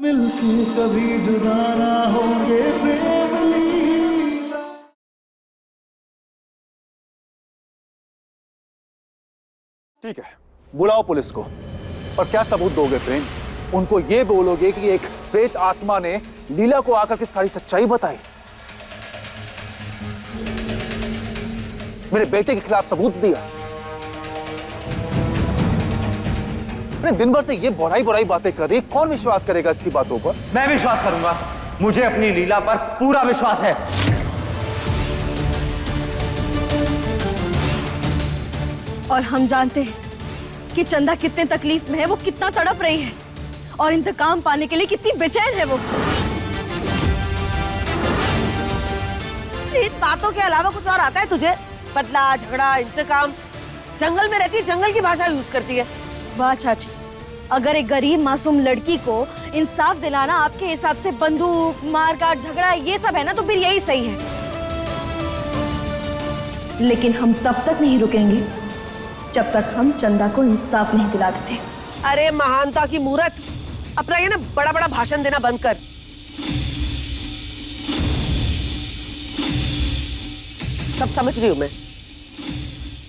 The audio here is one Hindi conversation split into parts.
मिलके कभी जुदा ना होंगे प्रेम लीला। ठीक है, बुलाओ पुलिस को। और क्या सबूत दोगे प्रेम? उनको ये बोलोगे कि एक प्रेत आत्मा ने लीला को आकर के सारी सच्चाई बताई, मेरे बेटे के खिलाफ सबूत दिया। दिन भर से ये बुराई बुराई बातें कर रही, कौन विश्वास करेगा इसकी बातों पर? मैं विश्वास करूंगा, मुझे अपनी लीला पर पूरा विश्वास है। और हम जानते हैं कि चंदा कितने तकलीफ में है, वो कितना तड़प रही है और इंतकाम पाने के लिए कितनी बेचैन है वो। इन बातों के अलावा कुछ और आता है तुझे? बदला, झगड़ा, इंतकाम। जंगल में रहती है, जंगल की भाषा यूज करती है। वाह चाची, अगर एक गरीब मासूम लड़की को इंसाफ दिलाना आपके हिसाब से बंदूक, मारकाट, झगड़ा ये सब है ना, तो फिर यही सही है। लेकिन हम तब तक नहीं रुकेंगे जब तक हम चंदा को इंसाफ नहीं दिला देते। अरे महानता की मूरत, अपना ये ना बड़ा बड़ा भाषण देना बंद कर। सब समझ रही हूं मैं।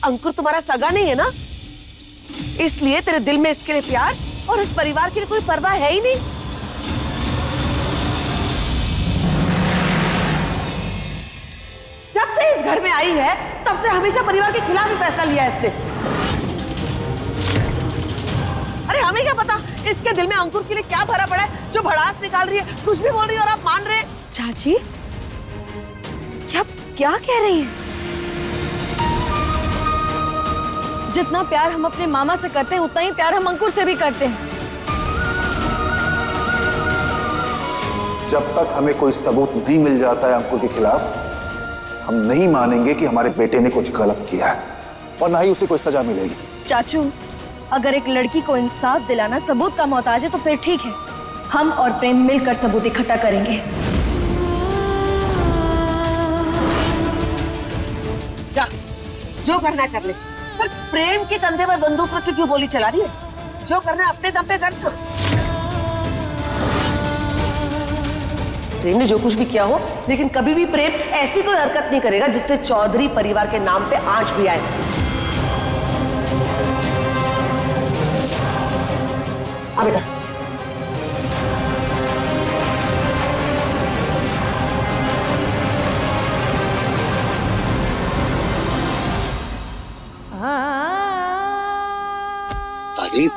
अंकुर तुम्हारा सगा नहीं है ना, इसलिए तेरे दिल में इसके लिए प्यार और इस परिवार के लिए कोई परवाह है ही नहीं। जब से इस घर में आई है तब से हमेशा परिवार के खिलाफ ही फैसला लिया है इसने। अरे हमें क्या पता इसके दिल में अंकुर के लिए क्या भरा पड़ा है जो भड़ास निकाल रही है, कुछ भी बोल रही है और आप मान रहे हैं। चाची क्या कह रही हैं? जितना प्यार हम अपने मामा से करते हैं उतना ही प्यार हम अंकुर से भी करते हैं। जब तक हमें कोई सबूत नहीं मिल जाता है अंकुर के खिलाफ, हम नहीं मानेंगे कि हमारे बेटे ने कुछ गलत किया है, और ना ही उसे कोई सजा मिलेगी। चाचू, अगर एक लड़की को इंसाफ दिलाना सबूत का मोहताज है तो फिर ठीक है, हम और प्रेम मिलकर सबूत इकट्ठा करेंगे। जा, जो करना है कर ले, पर प्रेम के कंधे पर बंदूक रख के क्यों गोली चला रही है? जो करना है अपने दम पे कर दो। प्रेम ने जो कुछ भी किया हो, लेकिन कभी भी प्रेम ऐसी कोई हरकत नहीं करेगा जिससे चौधरी परिवार के नाम पे आंच भी आए। आ बेटा, तारीफ,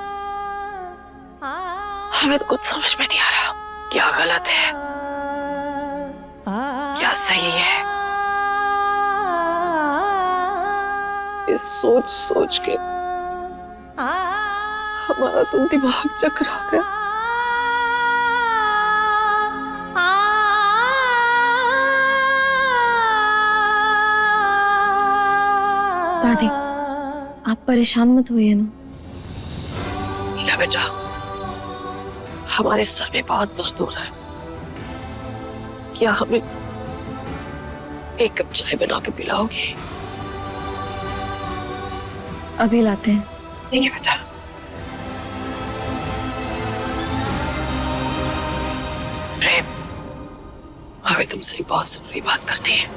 हमें तो कुछ समझ में नहीं आ रहा, क्या गलत है क्या सही है। इस सोच सोच के हमारा तो दिमाग चकरा गया। दादी, आप परेशान मत होइए ना। लीला बेटा, हमारे सर में बहुत दर्द हो रहा है, क्या हमें एक कप चाय बना के पिलाओगी? अभी लाते हैं। ठीक है बेटा। प्रेम, हमें तुमसे एक बहुत जरूरी बात करनी है।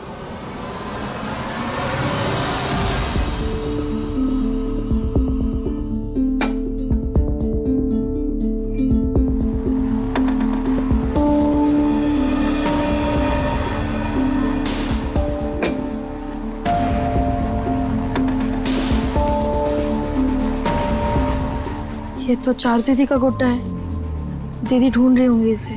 ये तो चारू दीदी का गुड्डा है, दीदी ढूंढ रही होंगी इसे,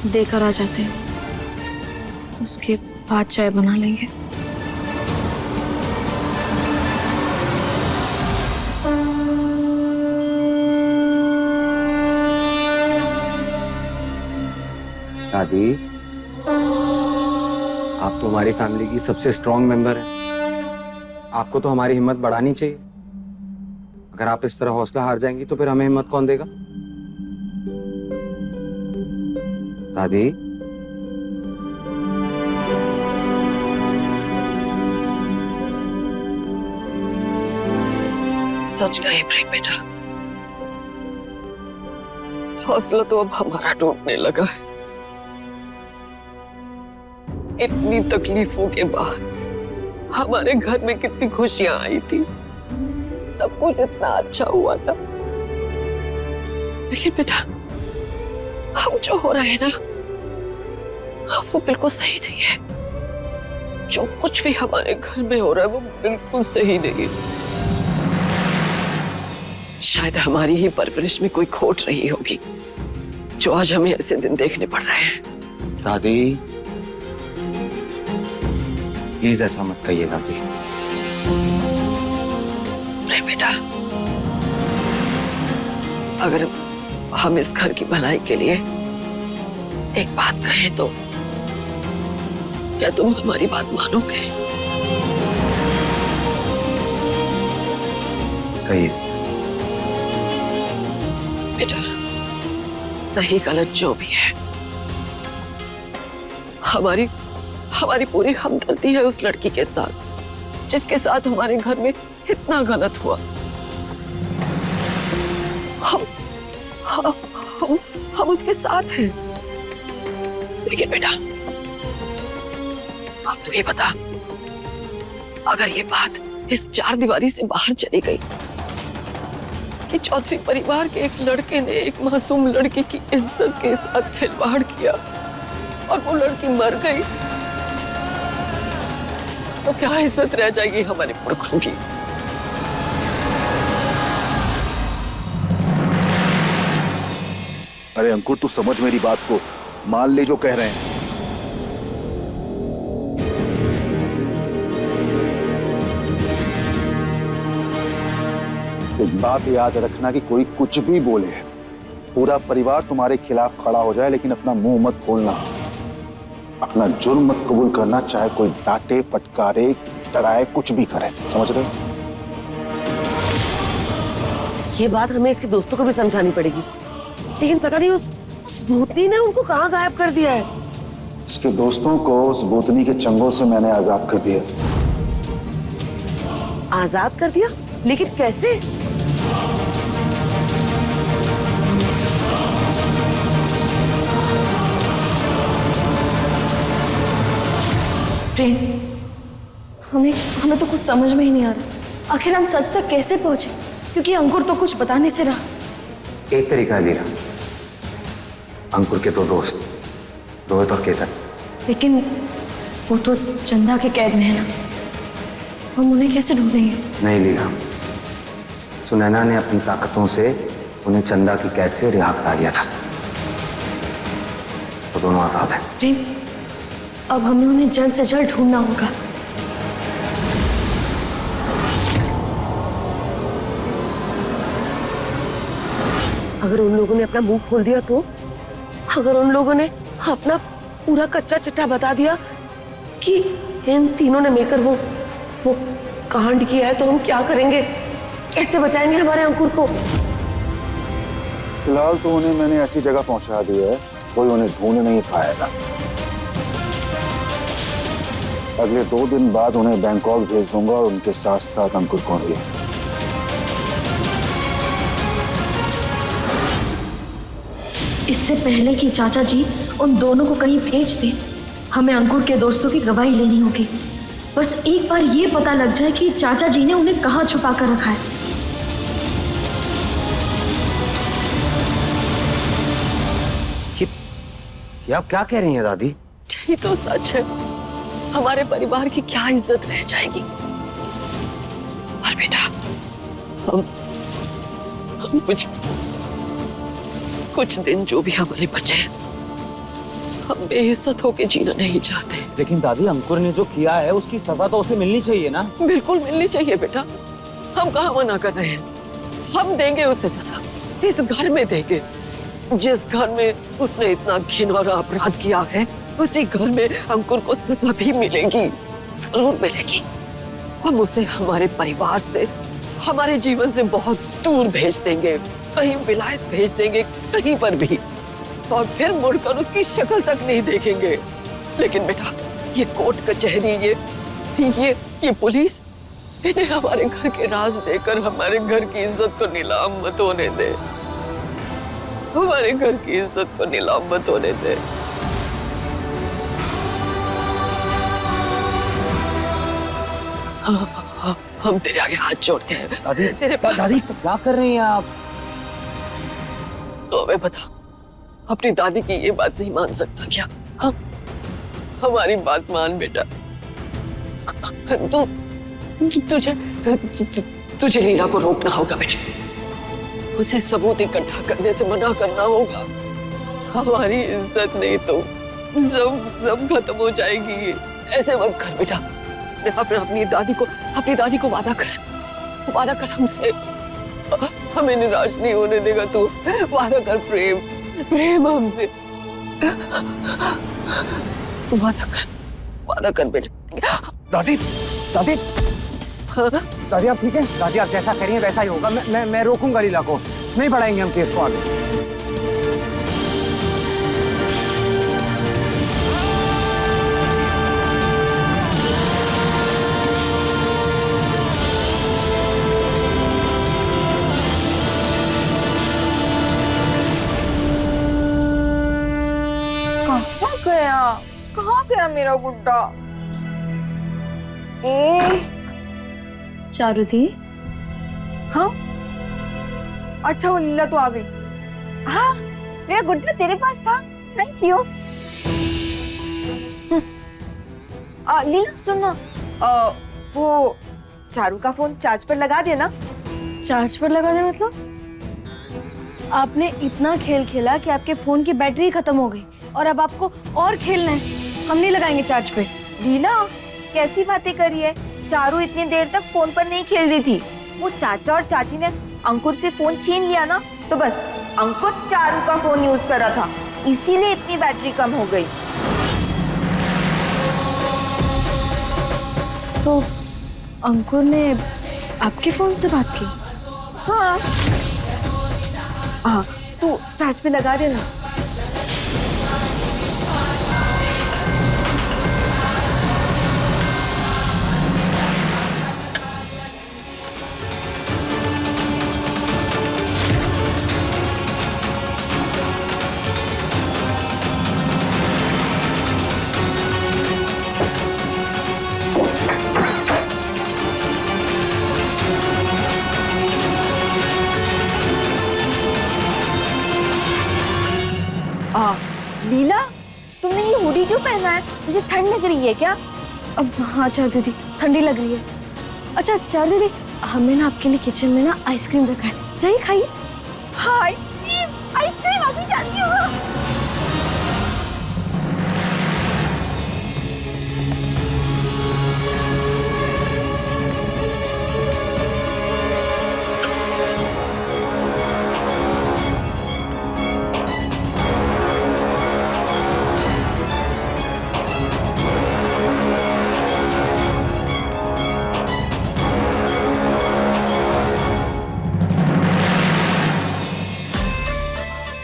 देकर आ जाते हैं, उसके बाद चाय बना लेंगे। दादी, आप तो हमारी फैमिली की सबसे स्ट्रॉन्ग मेंबर हैं, आपको तो हमारी हिम्मत बढ़ानी चाहिए। अगर आप इस तरह हौसला हार जाएंगी तो फिर हमें हिम्मत कौन देगा? दादी, सच कहे प्रेम बेटा, हौसला तो अब हमारा टूटने लगा है। इतनी तकलीफों के बाद हमारे घर में कितनी खुशियां आई थी, सब कुछ इतना अच्छा हुआ था, लेकिन बेटा अब जो हो रहा है ना वो बिल्कुल सही नहीं है। जो कुछ भी हमारे घर में हो रहा है वो बिल्कुल सही नहीं है। शायद हमारी ही परवरिश में कोई खोट रही होगी जो आज हमें ऐसे दिन देखने पड़ रहे हैं। दादी प्लीज ऐसा मत कहिए दादी। अरे बेटा, अगर हम इस घर की भलाई के लिए एक बात कहें तो क्या तुम हमारी बात मानोगे? कहिए। बेटा, सही गलत जो भी है, हमारी पूरी हमदर्दी है उस लड़की के साथ जिसके साथ हमारे घर में इतना गलत हुआ। हम उसके साथ हैं। लेकिन बेटा, अब तू ये बता, अगर ये बात इस 4 दीवारी से बाहर चली गई कि चौधरी परिवार के एक लड़के ने एक मासूम लड़की की इज्जत के साथ खिलवाड़ किया और वो लड़की मर गई, तो क्या इज्जत रह जाएगी हमारे पुरखों की? अरे अंकुर, तू समझ मेरी बात को, मान ले जो कह रहे हैं। एक बात याद रखना कि कोई कुछ भी बोले, पूरा परिवार तुम्हारे खिलाफ खड़ा हो जाए, लेकिन अपना मुंह मत खोलना, अपना जुर्म मत कबूल करना, चाहे कोई डांटे, फटकारे, डराए, कुछ भी करे। समझ रहे हो? ये बात हमें इसके दोस्तों को भी समझानी पड़ेगी, लेकिन पता नहीं उस भूतनी ने उनको कहाँ गायब कर दिया है। इसके दोस्तों को उस भूतनी के चंगों से मैंने आजाद कर दिया। आजाद कर दिया? लेकिन कैसे? प्रेम, हमें तो कुछ समझ में ही नहीं आ रहा। आखिर हम सच तक कैसे पहुंचे? क्योंकि अंकुर तो कुछ बताने से रहा। एक तरीका है लीला, अंकुर के 2 दोस्त रोहित और केतन। लेकिन वो तो चंदा के कैद में है ना, हम उन्हें कैसे ढूंढेंगे? नहीं लीला, सुनैना ने अपनी ताकतों से उन्हें चंदा की कैद से रिहा करा दिया था, तो दोनों आजाद हैं। प्रेम, अब हमें उन्हें जल्द से जल्द ढूंढना होगा। अगर उन लोगों ने अपना मुंह खोल दिया तो? अगर उन लोगों ने अपना पूरा कच्चा चिट्ठा बता दिया कि इन तीनों ने मिलकर वो कांड किया है, तो हम क्या करेंगे? कैसे बचाएंगे हमारे अंकुर को? फिलहाल तो उन्हें मैंने ऐसी जगह पहुंचा दिया है, कोई उन्हें ढूंढ नहीं पाएगा। अगले 2 दिन बाद उन्हें बैंकॉक भेज दूंगा और उनके साथ साथ अंकुर को भी। इससे पहले कि चाचा जी उन दोनों को कहीं भेज दें, हमें अंकुर के दोस्तों की गवाही लेनी होगी। बस एक बार ये पता लग जाए कि चाचा जी ने उन्हें कहाँ छुपा कर रखा है। ये आप क्या कह रही हैं दादी? यही तो सच है, हमारे परिवार की क्या इज्जत रह जाएगी। और बेटा, हम कुछ दिन जो भी हमारे बचे हैं, हम बेइज्जत होके जीना नहीं चाहते। लेकिन दादी, अंकुर ने जो किया है उसकी सजा तो उसे मिलनी चाहिए ना? बिल्कुल मिलनी चाहिए बेटा, हम कहाँ मना कर रहे हैं। हम देंगे उसे सजा, इस घर में देंगे। जिस घर में उसने इतना घिनौना अपराध किया है, उसी घर में अंकुर को सजा भी मिलेगी, जरूर मिलेगी। हम उसे हमारे परिवार से, हमारे जीवन से बहुत दूर भेज देंगे, कहीं विलायत भेज देंगे, कहीं पर भी, और फिर मुड़कर उसकी शक्ल तक नहीं देखेंगे। लेकिन बेटा, ये कोर्ट कचहरी, ये पुलिस, इन्हें हमारे घर के राज देकर हमारे घर की इज्जत को नीलाम मत होने दे। हमारे घर की इज्जत को नीलाम मत होने दे। हम तेरे आगे हाथ जोड़ते हैं दादी, तेरे दादी क्या कर रही हैं आप? तो हमें बता, अपनी दादी की ये बात नहीं मान सकता क्या? हाँ, हमारी बात मान बेटा। तू तुझे लीला को रोकना होगा बेटा। उसे सबूत इकट्ठा करने से मना करना होगा। हमारी इज्जत नहीं तो सब खत्म हो जाएगी। ऐसे मत कर बेटा। अपनी दादी को वादा कर हमसे। हमें निराश नहीं होने देगा तू। वादा कर प्रेम हमसे। तू वादा कर बेटा। दादी दादी दादी आप ठीक है? दादी आप जैसा कह रही हैं वैसा ही होगा। मैं रोकूंगा लीला को। नहीं बढ़ाएंगे हम केस को आगे। कहाँ गया मेरा गुड्डा? चारुदी, हाँ अच्छा वो लीला तो आ गई। हाँ मेरा गुड्डा तेरे पास था, थैंक यू। लीला सुनो, वो चारू का फोन चार्ज पर लगा देना। चार्ज पर लगा दे मतलब? आपने इतना खेल खेला कि आपके फोन की बैटरी खत्म हो गई और अब आपको और खेलना है। हम नहीं लगाएंगे चार्ज पे। लीला कैसी बातें करी है? चारू इतनी देर तक फोन पर नहीं खेल रही थी। वो चाचा और चाची ने अंकुर से फोन छीन लिया ना, तो बस अंकुर चारू का फोन यूज कर रहा था, इसीलिए इतनी बैटरी कम हो गई। तो अंकुर ने आपके फोन से बात की? हाँ तू चार्ज पे लगा देना। लीला तुमने ये हुडी क्यों पहना है? मुझे ठंड लग रही है क्या? अब हाँ चार दीदी, ठंडी लग रही है। अच्छा चार दीदी, हमने ना आपके लिए किचन में ना आइसक्रीम रखा है, जाइए खाइए। हाँ आइसक्रीम अभी जाती हूँ।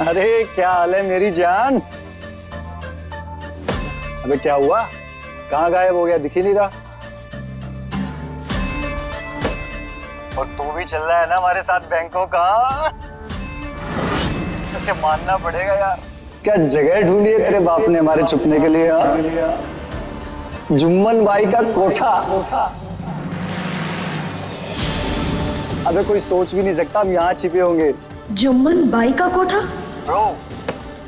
अरे क्या हाल है मेरी जान? अबे क्या हुआ? कहाँ गायब हो गया, दिख ही नहीं रहा। और तू भी चल रहा है ना हमारे साथ बैंकों का? इसे मानना पड़ेगा यार। क्या जगह ढूंढी है तेरे बाप ने हमारे छुपने के लिए? जुम्मन बाई का कोठा। अबे कोई सोच भी नहीं सकता हम यहाँ छिपे होंगे। जुम्मन बाई का कोठा? ब्रो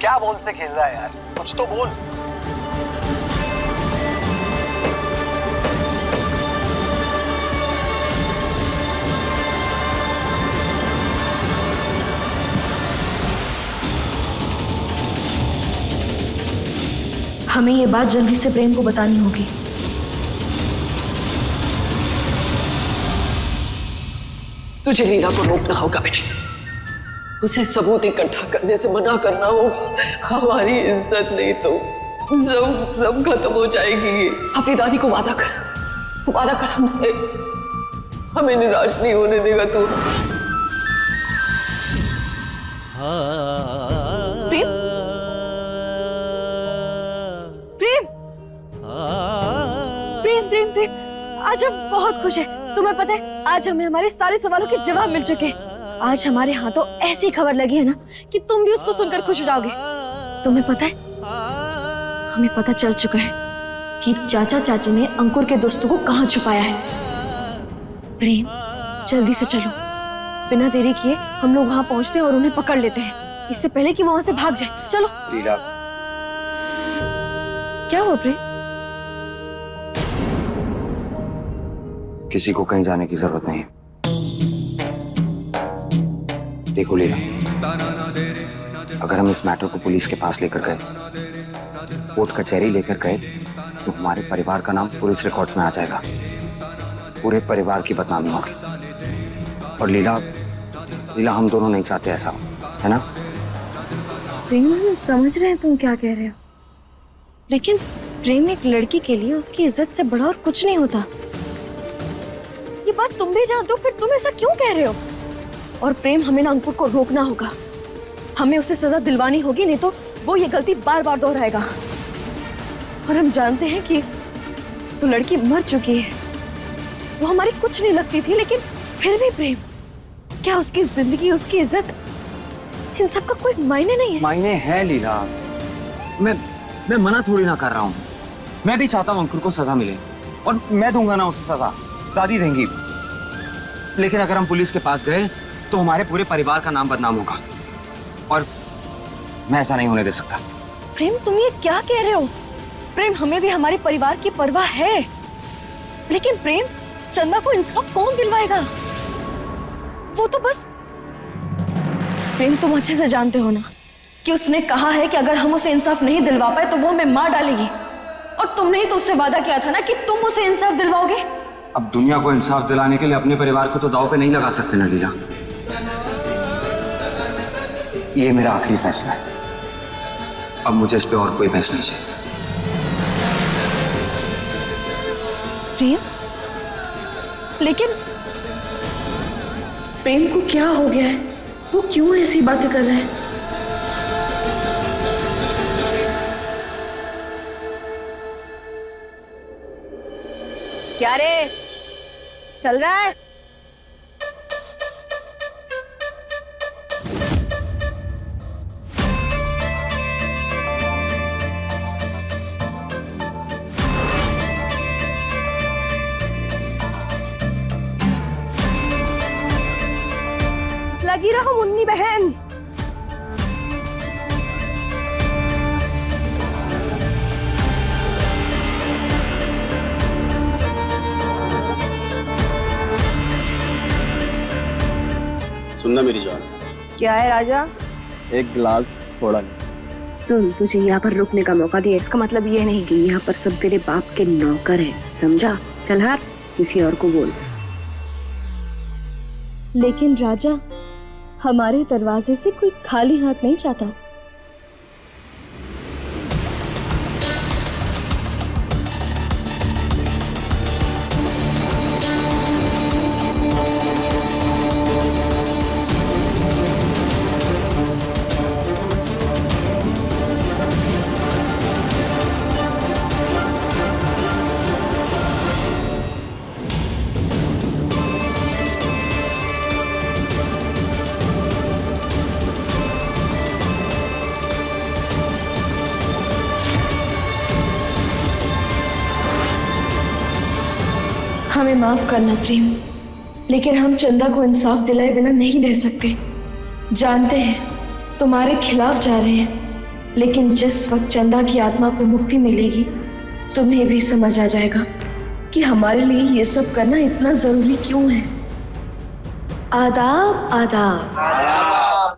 क्या बोल से खेल रहा है यार, कुछ तो बोल। हमें ये बात जल्दी से प्रेम को बतानी होगी। तुझे लीला को रोकना होगा बेटा। उसे सबूत इकट्ठा करने से मना करना होगा। हमारी इज्जत नहीं तो सब खत्म हो जाएगी। अपनी दादी को वादा कर हमसे। हमें निराश नहीं होने देगा तू। प्रेम, प्रेम, प्रेम, प्रेम, प्रेम, आज हम बहुत खुश हैं। तुम्हें पता है आज हमें हमारे सारे सवालों के जवाब मिल चुके हैं। आज हमारे हाथों ऐसी खबर लगी है ना कि तुम भी उसको सुनकर खुश हो जाओगे। तुम्हें पता है, हमें पता चल चुका है कि चाचा चाची ने अंकुर के दोस्तों को कहाँ छुपाया है। प्रेम, जल्दी से चलो, बिना देरी किए हम लोग वहां पहुंचते हैं और उन्हें पकड़ लेते हैं, इससे पहले कि वो वहां से भाग जाए। चलो। लीला, क्या हुआ प्रेम? किसी को कहीं जाने की जरूरत नहीं है। देखो लीला, अगर हम इस मैटर को पुलिस के पास लेकर गए, कोर्ट कचहरी लेकर गए, तो हमारे परिवार का नाम पुलिस रिकॉर्ड्स में आ जाएगा, पूरे परिवार की बदनामी होगी। और लीला, हम दोनों नहीं चाहते ऐसा, है ना? प्रेम, हम समझ रहे हैं तुम क्या कह रहे हो, लेकिन प्रेम एक लड़की के लिए उसकी इज्जत से बड़ा और कुछ नहीं होता। ये बात तुम भी जानते हो, फिर तुम ऐसा क्यों कह रहे हो? और प्रेम, हमें ना अंकुर को रोकना होगा, हमें उसे सजा दिलवानी होगी, नहीं तो वो ये गलती बार बार दोहराएगा। और हम जानते हैं कि वो लड़की मर चुकी है, वो हमारी कुछ नहीं लगती थी, लेकिन फिर भी प्रेम, क्या उसकी जिंदगी, उसकी इज्जत, इन सब का कोई मायने नहीं है? मायने है लीला, मैं मना थोड़ी ना कर रहा हूँ। मैं भी चाहता हूँ अंकुर को सजा मिले, और मैं दूंगा ना उसे सजा, दादी देंगी। लेकिन अगर हम पुलिस के पास गए तो हमारे पूरे परिवार का नाम बदनाम होगा, और मैं ऐसा नहीं होने दे सकता। प्रेम, तुम ये क्या कह रहे हो? प्रेम, हमें भी हमारे परिवार की परवाह है, लेकिन प्रेम, चंदा को इंसाफ कौन दिलवाएगा? वो तो बस, प्रेम, तुम अच्छे से जानते हो ना कि उसने कहा है कि अगर हम उसे इंसाफ नहीं दिलवा पाए तो वो हमें मार डालेगी। और तुमने ही तो उससे वादा किया था ना कि तुम उसे इंसाफ दिलवाओगे। अब दुनिया को इंसाफ दिलाने के लिए अपने परिवार को तो दांव पे नहीं लगा सकते ना लीला। ये मेरा आखिरी फैसला है, अब मुझे इस पे और कोई बहस नहीं चाहिए। प्रेम, लेकिन प्रेम को क्या हो गया है? वो क्यों ऐसी बातें कर रहा है? क्या रे, चल रहा है? लगी रहो मुन्नी बहन। सुनना मेरी जान, क्या है राजा? एक गिलास थोड़ा सुन, तुझे यहाँ पर रुकने का मौका दिया, इसका मतलब ये नहीं कि यहाँ पर सब तेरे बाप के नौकर हैं, समझा? चल हार, किसी और को बोल। लेकिन राजा, हमारे दरवाजे से कोई खाली हाथ नहीं जाता। हमें माफ करना प्रेम, लेकिन हम चंदा को इंसाफ दिलाए बिना नहीं रह सकते। जानते हैं तुम्हारे खिलाफ जा रहे हैं, लेकिन जिस वक्त चंदा की आत्मा को मुक्ति मिलेगी, तुम्हें भी समझ आ जाएगा कि हमारे लिए ये सब करना इतना जरूरी क्यों है। आदाब आदाब।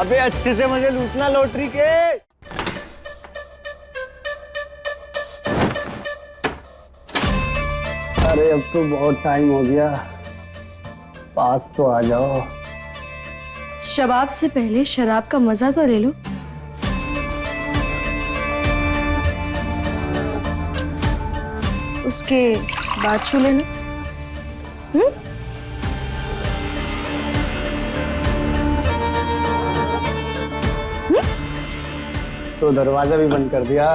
अबे अच्छे से मजे लूटना लॉटरी के। अरे अब तो बहुत टाइम हो गया, पास तो आ जाओ। शबाब से पहले शराब का मजा तो ले लो। उसके बाद छू लेना। तो दरवाजा भी बंद कर दिया।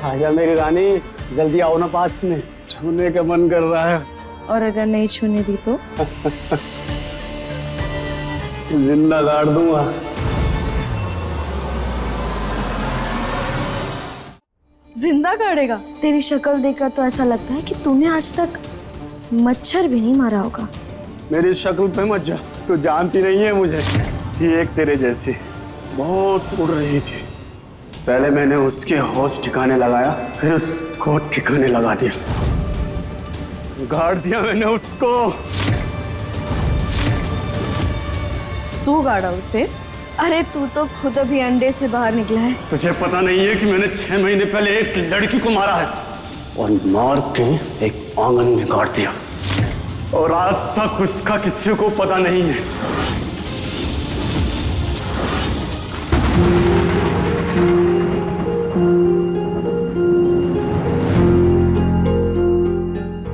आजा मेरी रानी, जल्दी आओ ना पास में, छूने का मन कर रहा है। और अगर नहीं छूने दी तो जिंदा गाड़ दूंगा। जिंदा गाड़ेगा? तेरी शक्ल देखकर तो ऐसा लगता है कि तूने आज तक मच्छर भी नहीं मारा होगा। मेरी शक्ल पे मत जा, तू जानती नहीं है मुझे। ये एक तेरे जैसी बहुत उड़ रही थी, पहले मैंने उसके होश ठिकाने लगाया, फिर उसको ठिकाने लगा दिया, गाड़ दिया मैंने उसको। तू गाड़ा उसे? अरे तू तो खुद अभी अंडे से बाहर निकला है। तुझे पता नहीं है कि मैंने 6 महीने पहले एक लड़की को मारा है और मार के एक आंगन में गाड़ दिया, और आज तक उसका किसी को पता नहीं है।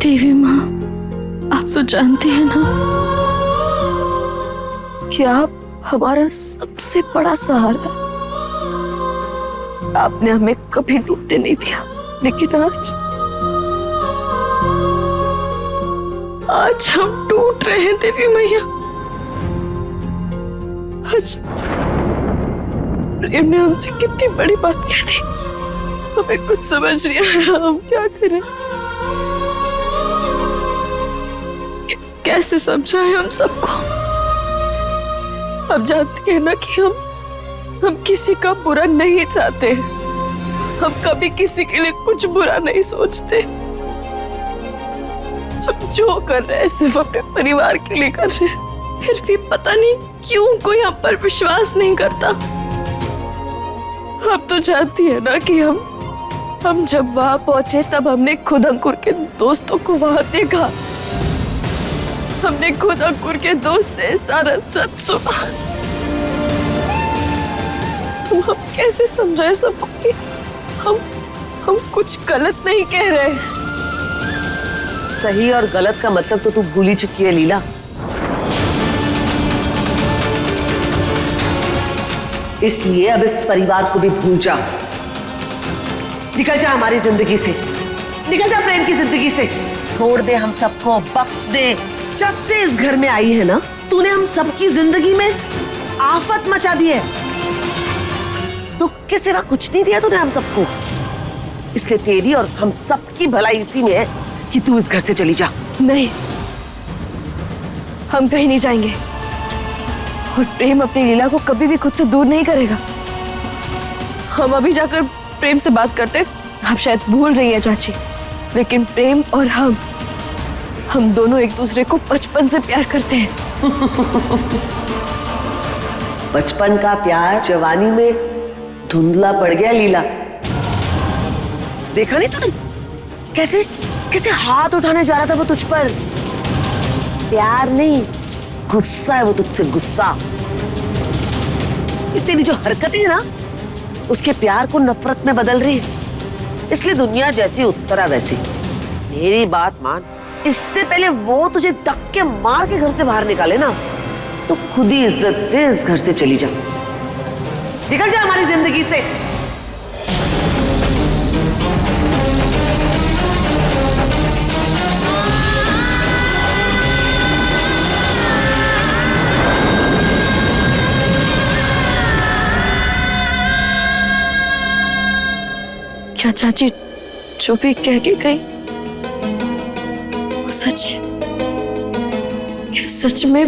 देवी माँ, आप तो जानती हैं ना कि आप हमारा सबसे बड़ा सहारा। आपने हमें कभी टूटने नहीं दिया, लेकिन आज हम टूट रहे हैं देवी मैया। आज प्रेम ने हमसे कितनी बड़ी बात कह दी, हमें कुछ समझ नहीं आ रहा, हम क्या करें, कैसे समझाएं हम सबको। अब जानती है ना कि हम किसी का बुरा नहीं चाहते, हम कभी किसी के लिए कुछ बुरा नहीं सोचते। हम जो कर रहे हैं सिर्फ अपने परिवार के लिए कर रहे हैं, फिर भी पता नहीं क्यों कोई हम पर विश्वास नहीं करता। अब तो जानती है ना कि हम जब वहां पहुंचे तब हमने खुद अंकुर के दोस्तों को वहां देखा, हमने खुद अंकुर के दोस्त से सारा सच सुना। हम कैसे समझाएं सबको कि हम कुछ गलत नहीं कह रहे। सही और गलत का मतलब तो तू भूल ही चुकी है लीला। इसलिए अब इस परिवार को भी भूल जा, निकल जा हमारी जिंदगी से, निकल जा प्रेम की जिंदगी से, छोड़ दे हम सबको, बख्श दे। जब से इस घर में आई है ना, तूने हम सबकी जिंदगी में आफत मचा दी है। दुख के सिवा कुछ नहीं दिया तूने हम सबको, इसलिए तेरी और हम सबकी भलाई इसी में है कि तू इस घर से चली जा। नहीं, हम कहीं नहीं जाएंगे, और प्रेम अपनी लीला को कभी भी खुद से दूर नहीं करेगा। हम अभी जाकर प्रेम से बात करते। आप शायद भूल रही हैं चाची, लेकिन प्रेम और हम दोनों एक दूसरे को बचपन से प्यार करते हैं। बचपन का प्यार जवानी में धुंधला पड़ गया लीला। देखा नहीं तूने कैसे कैसे हाथ उठाने जा रहा था वो तुझ पर? प्यार नहीं, गुस्सा है वो तुझसे, गुस्सा। ये तेरी जो हरकतें है ना, उसके प्यार को नफरत में बदल रही है। इसलिए दुनिया जैसी उत्तरा वैसी। मेरी बात मान, इससे पहले वो तुझे धक्के मार के घर से बाहर निकाले ना, तो खुद ही इज्जत से इस घर से चली जा, निकल जा हमारी जिंदगी से। क्या चाची जो भी कह के गई वो सच है? क्या सच में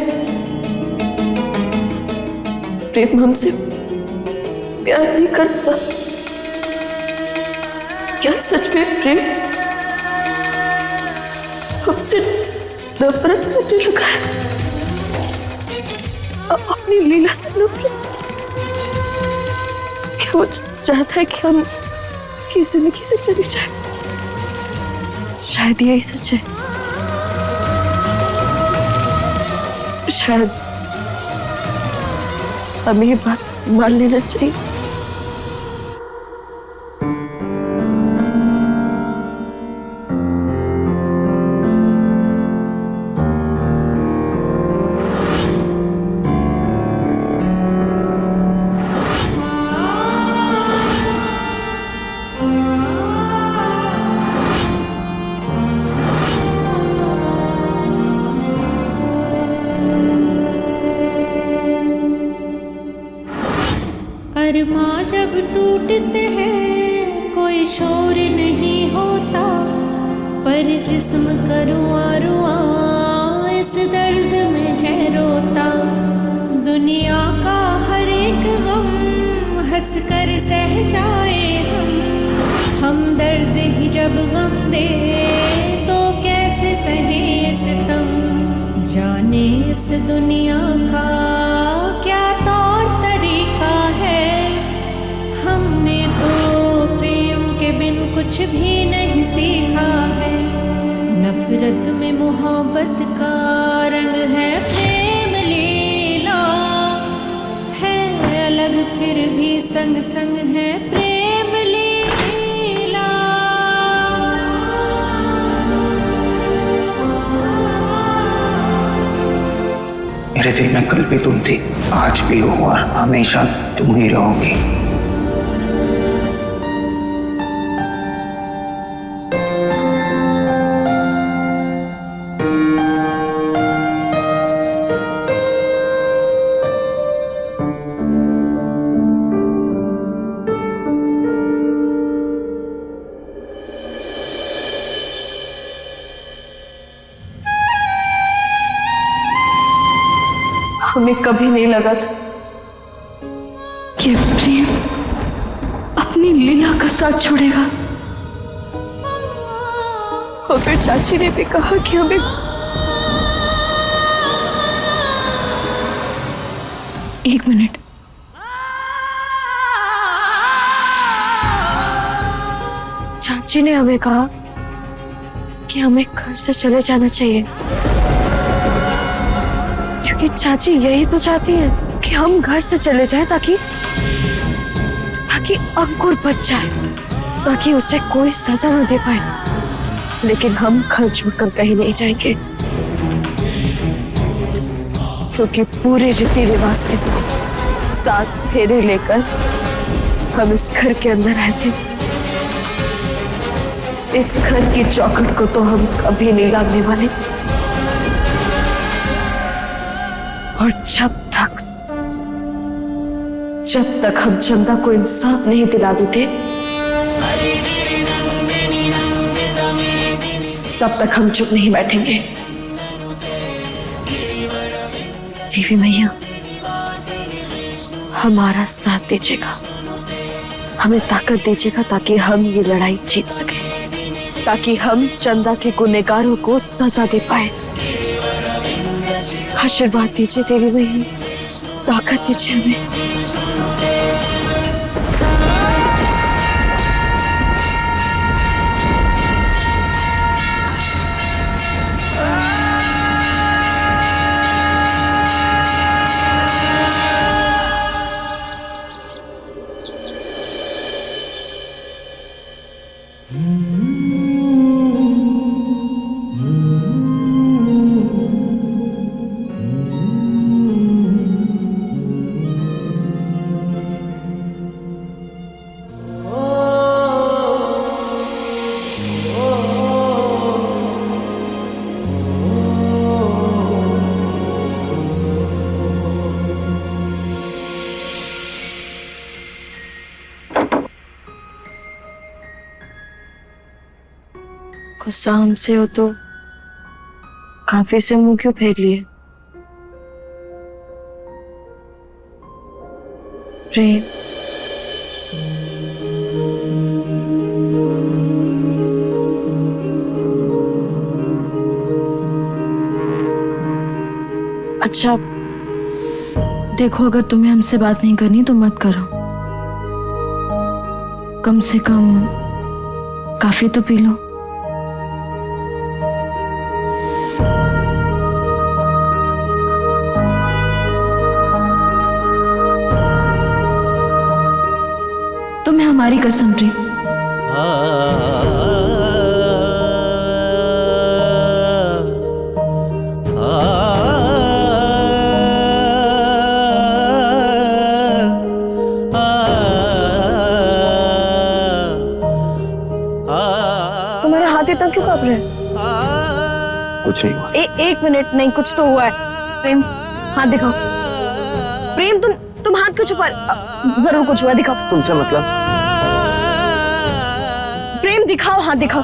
प्रेम हमसे प्यार नहीं करता? क्या सच में प्रेम हमसे नफरत करने लगा है? अपनी लीला से नफरत? वो चाहता है कि हम उसकी जिंदगी से चले जाए। शायद यही सच है। शायद हमें ये बात मान लेना चाहिए। अरमां जब टूटते हैं कोई शोर नहीं होता, पर जिस्म का रुआं इस दर्द में है रोता। दुनिया का हर एक गम हंस कर सह जाए हम दर्द ही जब गम दे तो कैसे सहे सितम। जाने इस दुनिया का क्या तौर तरीका है, हमने तो प्रेम के बिन कुछ भी नहीं सीखा है। नफरत में मोहब्बत का रंग है प्रेम लीला, है अलग फिर भी संग संग है प्रेम लीला। मेरे दिल में कल भी तुम थी, आज भी हो और हमेशा तुम ही रहोगी। हमें कभी नहीं लगा था कि प्रेम अपनी लीला का साथ छोड़ेगा। और फिर चाची ने भी कहा कि हमें एक मिनट, चाची ने हमें कहा कि हमें घर से चले जाना चाहिए, क्योंकि चाची यही तो चाहती है कि हम घर से चले जाएं ताकि अंकुर बच जाए, ताकि उसे कोई सजा न दे पाए। लेकिन हम घर छोड़कर कहीं नहीं जाएंगे, क्योंकि पूरे रीति रिवाज के साथ फेरे लेकर हम इस घर के अंदर आए थे। इस घर की चौखट को तो हम कभी नहीं लांघने वाले। और जब तक हम चंदा को इंसाफ नहीं दिला देते, तब तक हम चुप नहीं बैठेंगे। देवी मैया, हमारा साथ दीजिएगा, हमें ताकत दीजिएगा ताकि हम ये लड़ाई जीत सके, ताकि हम चंदा के गुनहगारों को सजा दे पाए। आशीर्वाद दीजिए देवी मैया, ताकत दीजिए हमें। गुस्सा हमसे हो तो काफी से मुंह क्यों फेर लिए? प्रेम, अच्छा देखो, अगर तुम्हें हमसे बात नहीं करनी तो मत करो, कम से कम काफी तो पी लो। तुम्हें हमारी कसम प्रेम। तुम्हारे हाथ इतना क्यों कांप रहे हैं? कुछ नहीं हुआ। एक मिनट, नहीं कुछ तो हुआ है। प्रेम हाथ दिखाओ। प्रेम तुम हाथ क्यों छुपा? जरूर कुछ हुआ, दिखाओ। तुमसे मतलब? प्रेम दिखाओ, हाथ दिखाओ।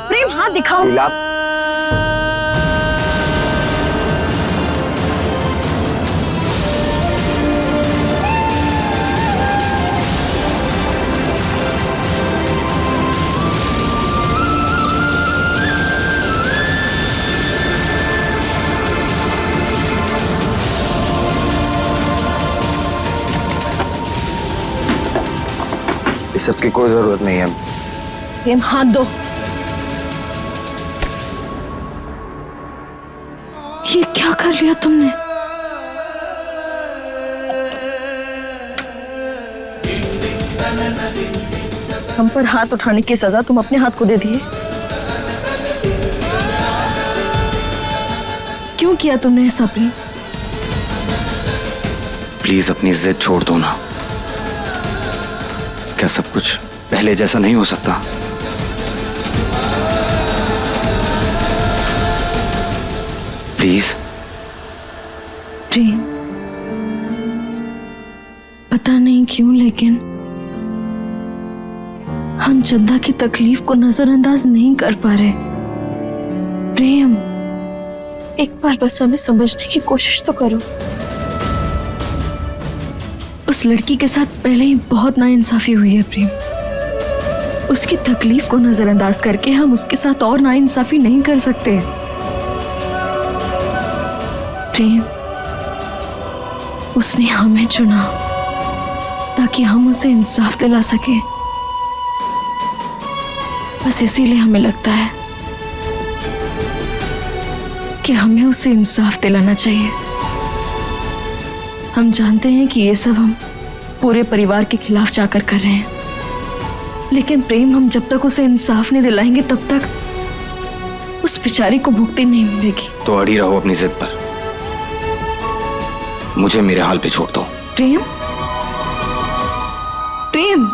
प्रेम हाथ दिखाओ। लीला, इस सब की कोई जरूरत नहीं है। प्रेम हाथ दो। ये क्या कर लिया तुमने? हम पर हाथ उठाने की सजा तुम अपने हाथ को दे दिए। क्यों किया तुमने ऐसा प्रेम? प्लीज अपनी जिद छोड़ दो ना। क्या सब कुछ पहले जैसा नहीं हो सकता? प्लीज। प्रेम, पता नहीं क्यों लेकिन हम चंदा की तकलीफ को नजरअंदाज नहीं कर पा रहे। प्रेम, एक बार बस हमें समझने की कोशिश तो करो। उस लड़की के साथ पहले ही बहुत नाइंसाफी हुई है प्रेम। उसकी तकलीफ को नजरअंदाज करके हम उसके साथ और नाइंसाफी नहीं कर सकते। प्रेम, उसने हमें चुना ताकि हम उसे इंसाफ दिला सके। बस इसीलिए हमें लगता है कि हमें उसे इंसाफ दिलाना चाहिए। हम जानते हैं कि ये सब हम पूरे परिवार के खिलाफ जाकर कर रहे हैं, लेकिन प्रेम, हम जब तक उसे इंसाफ नहीं दिलाएंगे तब तक उस बेचारी को मुक्ति नहीं मिलेगी। तो अड़ी रहो अपनी जिद पर। मुझे मेरे हाल पे छोड़ दो। प्रेम, प्रेम,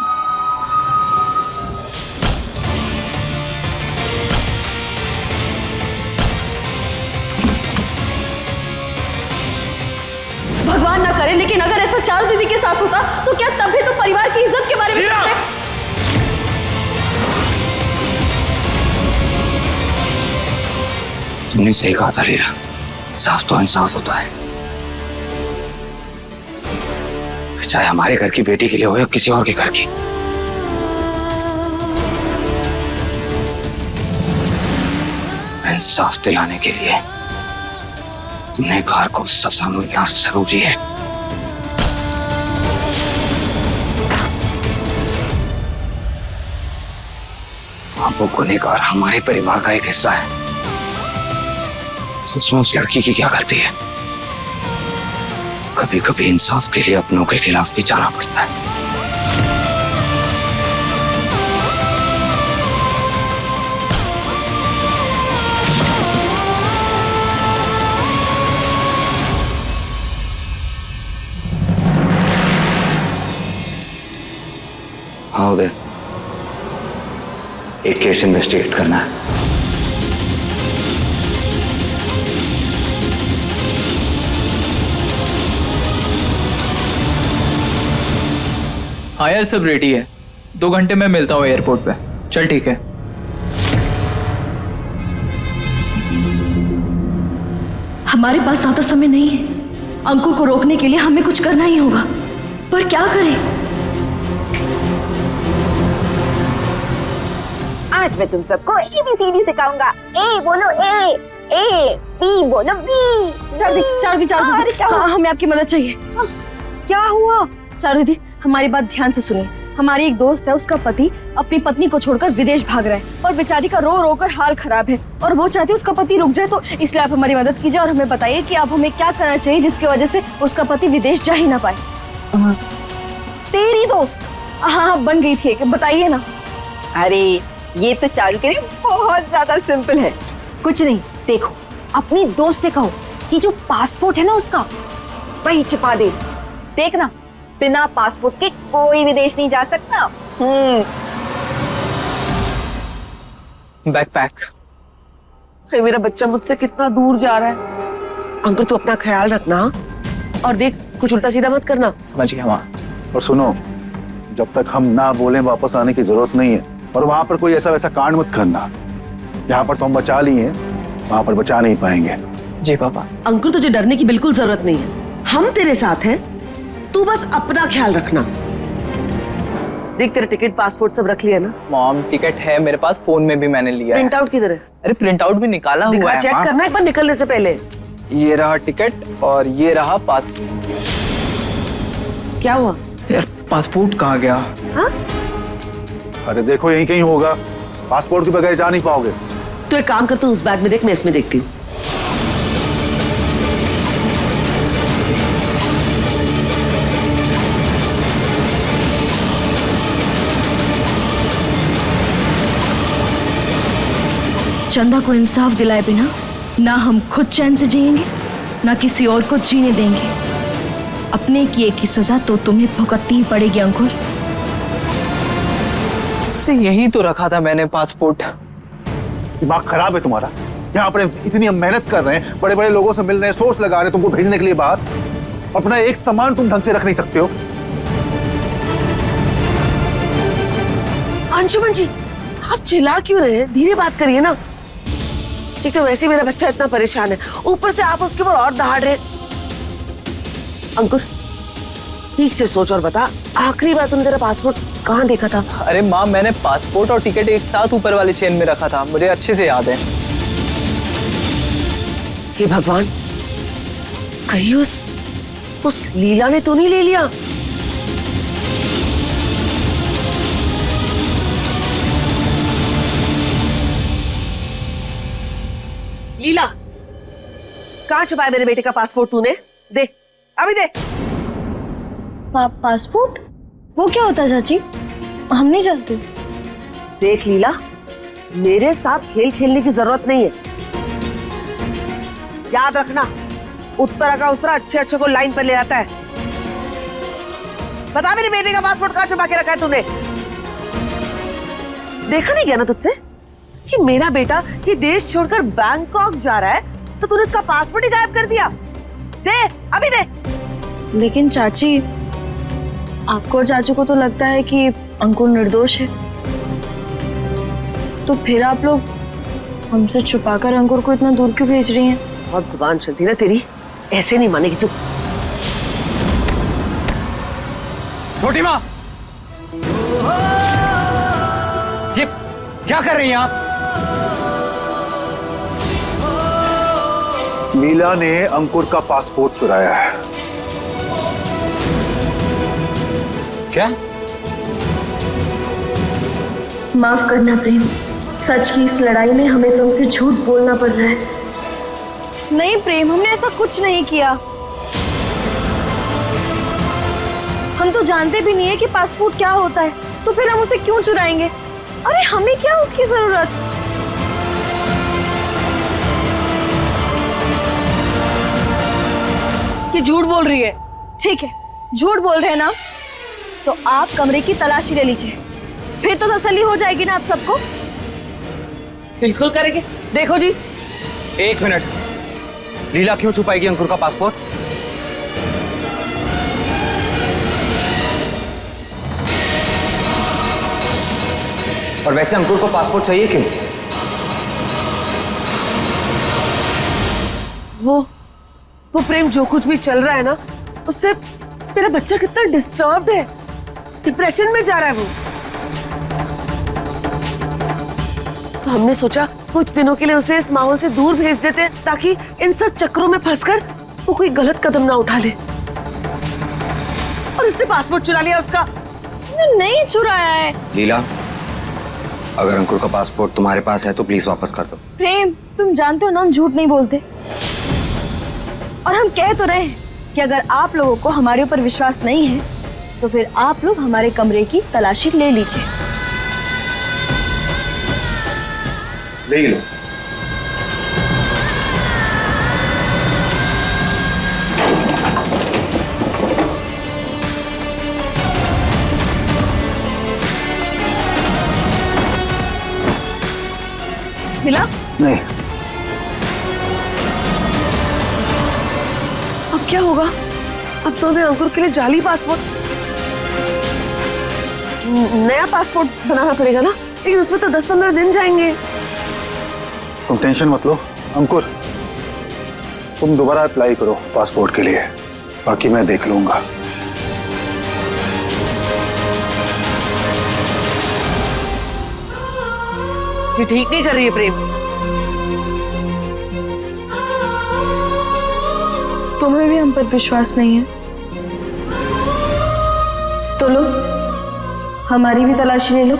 भगवान ना करे, लेकिन अगर ऐसा चारू दीदी के साथ होता तो क्या तब भी तो परिवार की इज्जत के बारे में सोचते? तुमने सही कहा था लीला, इंसाफ तो इंसाफ होता है, चाहे हमारे घर की बेटी के लिए हो या किसी और के घर की। इंसाफ दिलाने के लिए गुनहगार को सजा मिलना जरूरी है। अब वो गुनहगार हमारे परिवार का एक हिस्सा है, तो उसमें उस लड़की की क्या गलती है? कभी कभी इंसाफ के लिए अपनों के खिलाफ भी जाना पड़ता है। हाँ उदय, एक केस इन्वेस्टिगेट करना है। हाँ यार, सब रेडी है। 2 घंटे में मिलता हूँ एयरपोर्ट पे। चल ठीक है। हमारे पास ज्यादा समय नहीं है। अंकुर को रोकने के लिए हमें कुछ करना ही होगा, पर क्या करें? आज मैं तुम सबको ABCD सिखाऊंगा। ए बोलो ए, बी बोलो बी। चारू दीदी, हाँ, हमें आपकी मदद चाहिए। क्या हुआ? चारू दीदी, हमारी बात ध्यान से सुनिए। हमारी एक दोस्त है, उसका पति अपनी पत्नी को छोड़कर विदेश भाग रहा है और बेचारी का रो रो कर हाल खराब है और वो चाहती है उसका पति रुक जाए। तो इसलिए आप हमारी मदद कीजिए और हमें बताइए कि अब हमें क्या करना चाहिए जिसकी वजह से उसका पति विदेश जा ही ना पाए। तेरी दोस्त? हाँ, बन गई थी, बताइए ना। अरे ये तो चारू के लिए बहुत ज्यादा सिंपल है। कुछ नहीं, देखो अपनी दोस्त से कहो कि जो पासपोर्ट है ना उसका, वही छिपा दे। देखना, बिना पासपोर्ट के कोई विदेश नहीं जा सकता। बैकपैक। मेरा बच्चा मुझसे कितना दूर जा रहा है। अंकुर तू अपना ख्याल रखना और देख कुछ उल्टा सीधा मत करना। समझ गया माँ। और सुनो, जब तक हम ना बोले वापस आने की जरूरत नहीं है, और वहां पर कोई ऐसा वैसा कांड मत करना। जहाँ पर तो हम बचा लिए हैं वहां पर बचा नहीं पाएंगे। जी पापा। अंकुर तुझे डरने की बिल्कुल जरूरत नहीं है, हम तेरे साथ हैं, तू बस अपना ख्याल रखना। देख तेरे टिकट पासपोर्ट सब रख लिया ना? मॉम टिकट है मेरे पास, फोन में भी मैंने लिया है। प्रिंट आउट किधर है? अरे प्रिंट आउट भी निकाला हुआ है। चेक करना एक बार निकलने से पहले। ये रहा टिकट और ये रहा पासपोर्ट। क्या हुआ यार, पासपोर्ट कहाँ गया? हाँ? अरे देखो यहीं कहीं होगा, पासपोर्ट के बगैर जा नहीं पाओगे। तो एक काम करता हूँ, उस बैग में देख, मैं इसमें देखती हूँ। चंदा को इंसाफ दिलाए बिना ना हम खुद चैन से जिएंगे ना किसी और को जीने देंगे। अपने किए की सजा तो तुम्हें भुगतनी ही पड़ेगी अंकुर। यही तो रखा था मैंने पासपोर्ट। दिमाग खराब है तुम्हारा। यहाँ पर इतनी हम मेहनत कर रहे हैं, बड़े बड़े लोगों से मिल रहे हैं, सोर्स लगा रहे हैं तुमको भेजने के लिए बाहर, अपना एक सामान तुम ढंग से रख नहीं सकते हो। अंशुमन जी, आप चिल्ला क्यों रहे हैं? धीरे बात करिए ना। एक तो वैसे मेरा बच्चा इतना परेशान है, ऊपर से आप उसके ऊपर और दहाड़ रहे। अंकुर ठीक से सोच और बता, आखिरी बार तुमने तेरा पासपोर्ट कहाँ देखा था? अरे माँ, मैंने पासपोर्ट और टिकट एक साथ ऊपर वाले चेन में रखा था, मुझे अच्छे से याद है। हे भगवान, कहीं उस लीला ने तो नहीं ले लिया? लीला, कहाँ छुपाया मेरे बेटे का पासपोर्ट तूने? दे, अभी दे। पासपोर्ट? वो क्या होता है चाची? हम नहीं जानते। देख लीला, मेरे साथ खेल खेलने की जरूरत नहीं है। याद रखना, उत्तरा का उसरा अच्छे अच्छे को लाइन पर ले आता है। बता मेरे बेटे का पासपोर्ट कहाँ छुपा के रखा है तूने? देखा नहीं गया ना तुझसे कि मेरा बेटा ये देश छोड़कर बैंकॉक जा रहा है, तो तूने उसका पासपोर्ट ही गायब कर दिया। दे, अभी दे। लेकिन चाची, आपको और चाचू को तो लगता है कि अंकुर निर्दोष है, तो फिर आप लोग हमसे छुपाकर अंकुर को इतना दूर क्यों भेज रही हैं? बहुत जुबान चलती ना तेरी, ऐसे नहीं मानेगी तू। छोटी माँ, ये क्या कर रही हैं आप? लीला ने अंकुर का पासपोर्ट चुराया है। क्या? माफ करना प्रेम, सच की इस लड़ाई में हमें तुमसे झूठ बोलना पड़ रहा है। नहीं प्रेम, हमने ऐसा कुछ नहीं किया। हम तो जानते भी नहीं है कि पासपोर्ट क्या होता है, तो फिर हम उसे क्यों चुराएंगे? अरे हमें क्या उसकी जरूरत? ये झूठ बोल रही है। ठीक है, झूठ बोल रहे हैं ना, तो आप कमरे की तलाशी ले लीजिए, फिर तो तसल्ली हो जाएगी ना आप सबको। बिल्कुल करेंगे। देखो जी, एक मिनट, लीला क्यों छुपाएगी अंकुर का पासपोर्ट? और वैसे अंकुर को पासपोर्ट चाहिए क्यों? वो प्रेम, जो कुछ भी चल रहा है ना, उससे मेरा बच्चा कितना डिस्टर्ब्ड है, डिप्रेशन में जा रहा है वो। तो हमने सोचा कुछ दिनों के लिए उसे इस माहौल से दूर भेज देते हैं, ताकि इन सब चक्रों में फंसकर वो कोई गलत कदम ना उठा ले। और उसने पासपोर्ट चुरा लिया उसका। उसने नहीं चुराया है। लीला, अगर अंकुर का पासपोर्ट तुम्हारे पास है तो प्लीज वापस कर दो। प्रेम, तुम जानते हो ना हम झूठ नहीं बोलते, और हम कह तो रहे हैं कि अगर आप लोगों को हमारे ऊपर विश्वास नहीं है तो फिर आप लोग हमारे कमरे की तलाशी ले लीजिए। ले लो। मिला? नहीं। अब क्या होगा? अब तो हमें अंकुर के लिए जाली पासपोर्ट, नया पासपोर्ट बनाना पड़ेगा ना, लेकिन उसमें तो 10-15 दिन जाएंगे। तुम टेंशन मत लो अंकुर, तुम दोबारा अप्लाई करो पासपोर्ट के लिए, बाकी मैं देख लूंगा। ये ठीक नहीं कर रही है प्रेम। तुम्हें भी हम पर विश्वास नहीं है तो लो, हमारी भी तलाशी ले लो।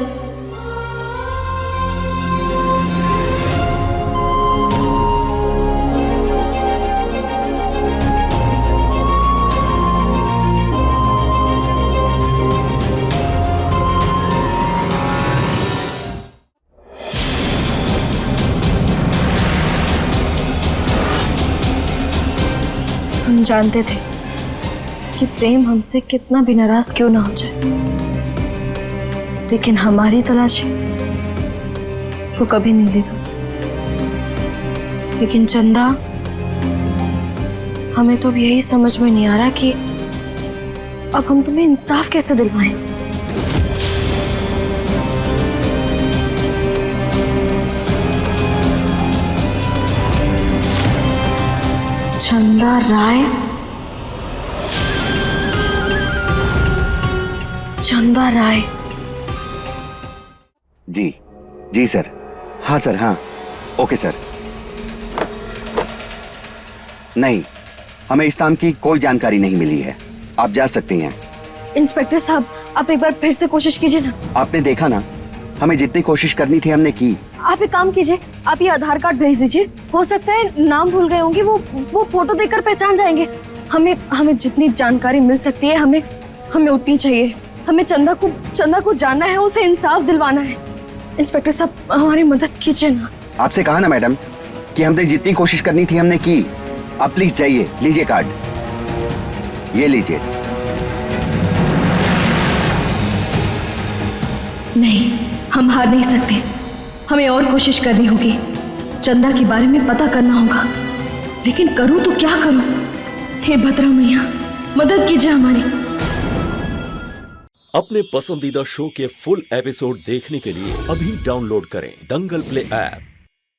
हम जानते थे कि प्रेम हमसे कितना भी नाराज क्यों ना हो जाए, लेकिन हमारी तलाशी वो कभी नहीं लेगा। लेकिन चंदा, हमें तो अब यही समझ में नहीं आ रहा कि अब हम तुम्हें इंसाफ कैसे दिलवाएं। चंदा राय, चंदा राय। जी जी सर, हाँ सर, हाँ ओके सर। नहीं, हमें इस नाम की कोई जानकारी नहीं मिली है, आप जा सकती हैं। इंस्पेक्टर साहब, आप एक बार फिर से कोशिश कीजिए ना। आपने देखा ना, हमें जितनी कोशिश करनी थी हमने की। आप एक काम कीजिए, आप ये आधार कार्ड भेज दीजिए, हो सकता है नाम भूल गए होंगे, वो फोटो देखकर पहचान जाएंगे। हमें जितनी जानकारी मिल सकती है हमें उतनी चाहिए। हमें चंदा को जानना है, उसे इंसाफ दिलवाना है। इंस्पेक्टर साहब, हमारी मदद कीजिए ना। आपसे कहा ना मैडम कि हमने जितनी कोशिश करनी थी हमने की। आप प्लीज जाइए, लीजिए कार्ड, ये लीजिए। नहीं, हम हार नहीं सकते, हमें और कोशिश करनी होगी। चंदा के बारे में पता करना होगा, लेकिन करूं तो क्या करूं? हे भद्रा मैया, मदद कीजिए हमारी। अपने पसंदीदा शो के फुल एपिसोड देखने के लिए अभी डाउनलोड करें दंगल प्ले ऐप।